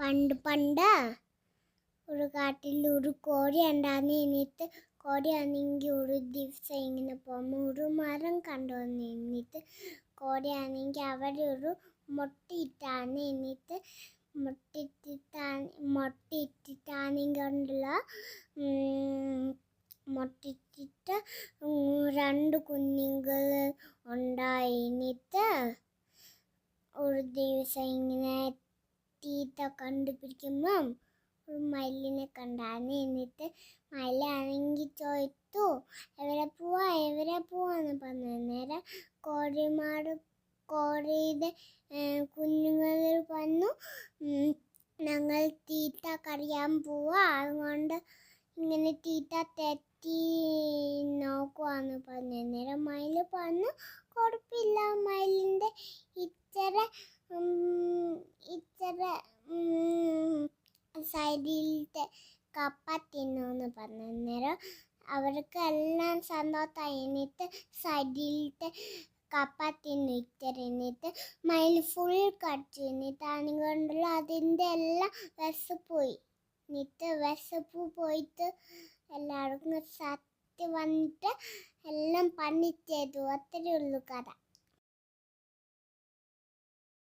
പണ്ട് പണ്ട് ഒരു കാട്ടിൽ ഒരു കോഴി ഉണ്ടായിരുന്നു. എന്നിട്ട് കോഴിയാണെങ്കിൽ ഒരു ദിവസം ഇങ്ങനെ പോകുമ്പോൾ ഒരു മരം കണ്ടുവന്നു. എന്നിട്ട് കോഴിയാണെങ്കിൽ അവിടെ ഒരു മുട്ടയിട്ടാണ്. എന്നിട്ട് മുട്ടയിട്ടിട്ടാണെങ്കിലുള്ള മുട്ടയിട്ടിട്ട് 2 കുഞ്ഞുങ്ങൾ ഉണ്ടായി. എന്നിട്ട് ഒരു ദിവസം ഇങ്ങനെ തീറ്റ കണ്ടുപിടിക്കുമ്പം ഒരു മയിലിനെ കണ്ടാണ്. എന്നിട്ട് മയിലാണെങ്കിൽ ചോദിച്ചു, എവിടെ പോവാന്ന് പറഞ്ഞു. നേരം കോഴിയുടെ കുഞ്ഞുങ്ങൾ പറഞ്ഞു, ഞങ്ങൾ തീറ്റ കഴിയാൻ പോവാ, അതുകൊണ്ട് ഇങ്ങനെ തീറ്റ തെറ്റി നോക്കുവാന്ന് പറഞ്ഞു. നേരം മയിൽ പറഞ്ഞു, കുഴപ്പമില്ല, മയിലിൻ്റെ ഇച്ചിര സൈഡിലത്തെ കപ്പ തിന്നുമെന്ന് പറഞ്ഞു. അന്നേരം അവർക്ക് എല്ലാം സന്തോഷമായി. എന്നിട്ട് സൈഡിലത്തെ കപ്പ തിന്നു എന്നിട്ട് മയിൽ ഫുൾ കടിച്ചു. എന്നിട്ടാണെങ്കിലുള്ള അതിൻ്റെ എല്ലാം വിശപ്പോയി. എന്നിട്ട് വിശപ്പ് പോയിട്ട് എല്ലാവർക്കും സത്യം വന്നിട്ട് എല്ലാം പണി ചെയ്തു. അത്രയേ ഉള്ളൂ കഥ.